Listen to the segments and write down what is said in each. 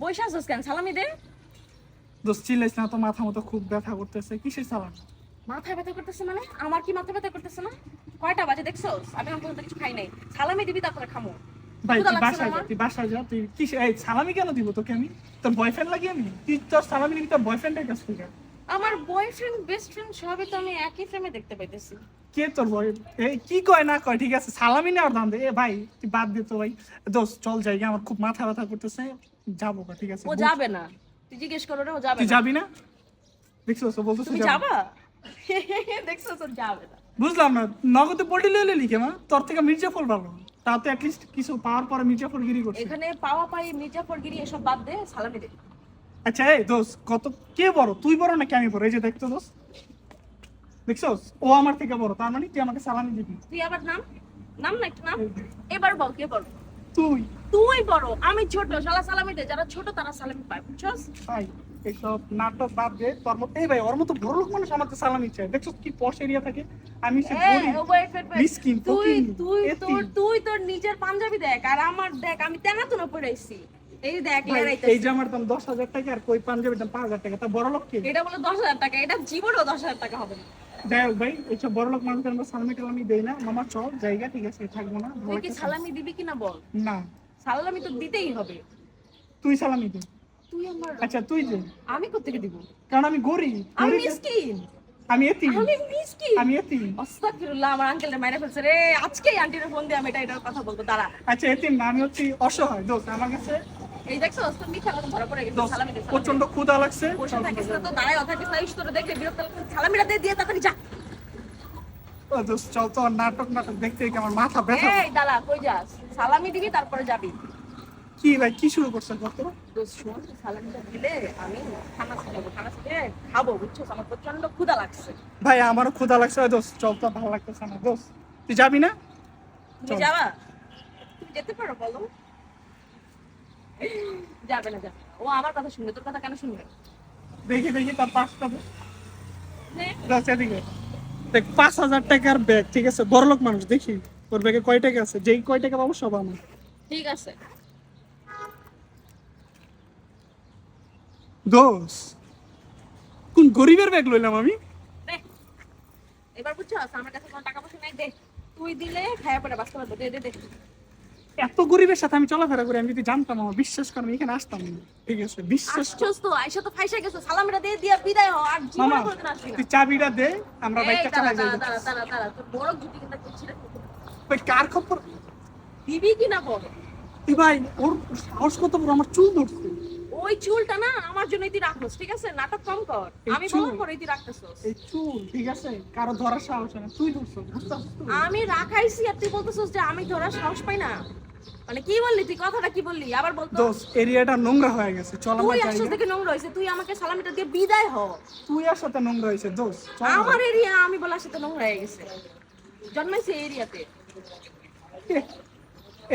বইসা আছিস কেন? সালামি দে। দোস্ত চিল্লাইস না তো, মাথা মতো খুব ব্যথা করতেছে। কিসের সালাম? মাথা ব্যথা করতেছে মানে? আমার কি মাথা ব্যথা করতেছে না? কয়টা বাজে দেখছস? আমি এখন পর্যন্ত কিছু খাই নাই। সালামি দিবি তারপরে খামু। ভাই ক্ষুধা তুই লাগছে না বাসায় যা, আমার? তুই বাসায় যা। তুই কি এই সালামি কেন দিব তোকে আমি? তোর বয়ফ্রেন্ড লাগি আমি? তুই তোর সালামি নিবি তোর বয়ফ্রেন্ডের কাছ থেকে? আমার বয়ফ্রেন্ড বেস্ট ফ্রেন্ড সবই তো আমি একই ফ্রেমে দেখতে পাইতেছি। কে তোর বয়? এই কি কয় না কয়, ঠিক আছে সালামি নেওয়ার দাম দে। এ ভাই তুই বাদ দে তো ভাই। দোস্ত চল জায়গা, আমার খুব মাথা ব্যথা করতেছে। যাবো না, ঠিক আছে? ও যাবে না। তুই জিজ্ঞেস করো রে, ও যাবে তুই না। যাবি না? দেখছিস ও বলতেছে তুমি যাবো। যাবা? দেখছস ও যাবে না। বুঝলাম না, নগদে পল্টি লইলে লিখে মা, তোর থেকে মির্জাফর ভালো। তাতে অ্যাটলিস্ট কিছু পাওয়ার পরে মির্জাফর গিরি করছে। এখানে পাওয়া পাই মির্জাফরগিরি এসব বাদ দে, সালামি দে। আচ্ছা এই দোস্ত, কত কে বড়, তুই বড় নাকি আমি বড়? এই যে দেখতো দোস্ত, দেখছস ও আমার থেকে বড়, তার মানে তুই আমাকে সালামি দিবি। তুই আবার নাম নাম না একটু নাম। এবার বল কে বড়? তুই। তুই বড়, আমি ছোট। শালা সালামি দে, যারা ছোট তারা সালামি পায়, বুঝছস? ভাই এইসব নাটক বাদ দে। তোর মতো এই ভাই ওর মতো বড় লোক মানুষ আমাকে সালামি চায়। দেখছস কি পশ এরিয়া থাকে, আমি সে গরিব মিসকিন তুই ফকির তুই এতিম। তোর নিজের পাঞ্জাবি দেখ আর আমার দেখ, আমি তেনা তো না পড়াইছি। এই দেখ ভাই, এই লেরাইতেছি। যে আমার দাম 10,000 টাকা আর কই পাঞ্জাবির দাম 5,000 টাকা, তা বড় লোক কে? এটা বলে 10,000 টাকা, এটা জীবনেও 10,000 টাকা হবে না। যাই হোক ভাই, এইসব বড় লোক মানুষের আমরা সালামি টালামি দেই না। মামা চল জায়গা, ঠিক আছে থাকবো না, ভালো তুই কি লাগতেছে। সালামি দিবি কিনা বল? না, সালামি তো দিতেই হবে। তুই সালামি দে। তুই আমার, আচ্ছা তুই দে, আমি কোত্থেকে দিব? কারণ আমি গরিব। আমি গরিব- মিসকিন। আমি এতিম। আমি মিসকিন। আমি এতিম। আস্তাগফিরুল্লাহ, আমার আঙ্কেলটা মাইরা ফেলছে রে। আজকেই আন্টির ফোন দিয়ে আমি এটার কথা বলবো, দাঁড়া। আচ্ছা এতিম না, আমি হচ্ছি অসহায়। দোস্ত আমার কাছে এই দেখছো তোর মিঠা কথা ধরা পড়ে গেছে। দোস্ত সালামি দে, সালামি দে। প্রচন্ড ক্ষুধা লাগছে। বসে থাকিস না তো, দাঁড়ায় থাকিস না, তোরে দেখে বিরক্ত লাগছে। সালামিটা দিয়ে দিয়ে তাড়াতাড়ি যা। ও দোস্ত চল তো, আর নাটক নাটক দেখতে দেখতে আমার মাথা ব্যথা। এই দাঁড়া, কই যাস? সালামি দিবি তারপরে যাবি। কি ভাই কি শুরু করছেন কত? দোস্ত শোন, সালামিটা দিলে আমি খানা খাবো, খানা খেয়ে খাবো, বুঝছো? আমার প্রচন্ড ক্ষুধা লাগছে। ভাই আমারও ক্ষুধা লাগছে। ওই দোস্ত চল তো, ভালো লাগতেছে না। দোস্ত তুই যাবি না? তুমি চল। যাবা? তুমি যেতে পারো বলো? যাবে না, যাবে। ও আমার কথা শুনবে, তোর কথা কেন শুনবে? দেখি দেখি তার পাঁচটা নে। দোস্ত এদিকে দেখ, 5,000 টাকার ব্যাগ, ঠিক আছে বড় লোক মানুষ। দেখি ওর ব্যাগে কয় টাকা আছে, যেই কয় টাকা পাবো সব আমার। ঠিক আছে। দোস্ত কোন গরিবের ব্যাগ লইলাম আমি? দে। এবার বুঝছো আমার কাছে কোনো টাকা পয়সা নাই, দে। তুই দিলে খায়া পড়ে বাঁচতে পারবো, দে দে দে। এত গরিবের সাথে আমি চলাফেরা করি, আমি যদি জানতাম আমার বিশ্বাস করেন এখানে আসতাম না। ঠিক আছে বিশ্বাস কর। আসছস তো, আইসা তো ফাইসা গেছো। সালামিটা দিয়ে দিয়া বিদায় হ, আর মামা জীবনে কোনোদিন আসবি না। তুই চাবিটা দে, আমরা এই বাইকটা দাঁড়া চালাই যাই। দাঁড়া দাঁড়া দাঁড়া দাঁড়া, তোর বড় জুটি কিন্তু করছি রে। ভাই কার খবর? দিবি কিনা বল? তুই ভাই ওর সাহস কত বড়, আমার চুল ধরছে। ওই চুলটা না আমার জন্যই তুই রাখছস, ঠিক আছে? নাটক কম কর। এই আমি চুল? বলার পরেই তুই রাখতেছস। এই চুল, ঠিক আছে কারো ধরার সাহস হয় না, তুই ধরছ, বুঝতে পারছিস? আমি রাখাইছি আর তুই বলতেছস যে আমি ধরার সাহস পাই না। মানে কি বললি তুই? কথাটা কি বললি আবার বলতো? দোস্ত এরিয়াটা নোংরা হয়ে গেছে, চল আমরা তুই যাই। আসছস দেখে নোংরা হইছে, তুই আমাকে সালামিটা দিয়ে বিদায় হ। তুই আর সাথে নোংরা হয়েছে দোস্ত, চল না। আমার এরিয়া আমি বলার সাথে নোংরা হয়ে গেছে। জন্মাইছে এই এরিয়াতে।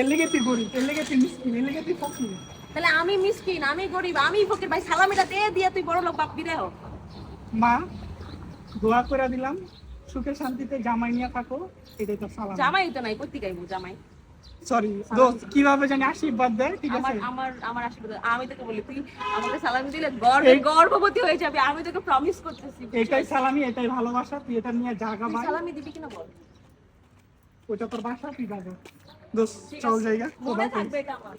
এর লেগে তুই গরিব, এর লেগে তুই মিসকিন, এর লেগে তুই ফকির। তাহলে আমি মিসকিন, আমি গরিব, আমি ফকির। ভাই সালামিটা দিয়ে দিয়ে তুই বড় লোক বাপ, বিদায় হ। মা দোয়া করে দিলাম, সুখে শান্তিতে জামাই নিয়ে থাকো, এটাই তো সালাম। জামাই তো নাই, কই গাইবো জামাই? সরি দোস্ত, কিভাবে জানি আশীর্বাদ দেয়, ঠিক আমার আছে? আমার আমার আশীর্বাদ। আমি তোকে বলি তুই আমাকে সালামি দিলে গর্ভবতী হয়ে যাবে, আমি তোকে প্রমিস করতেছি। এটাই সালামি, এটাই ভালোবাসা। তুই এটা নিয়ে জাগা তুই ভাই, সালামি দিবি কিনা বল? ওইটা তোর বাসা, তুই যাবো। দোস্ত ঠিক চল আছে। জায়গা। মনে থাকবে এটা আমার।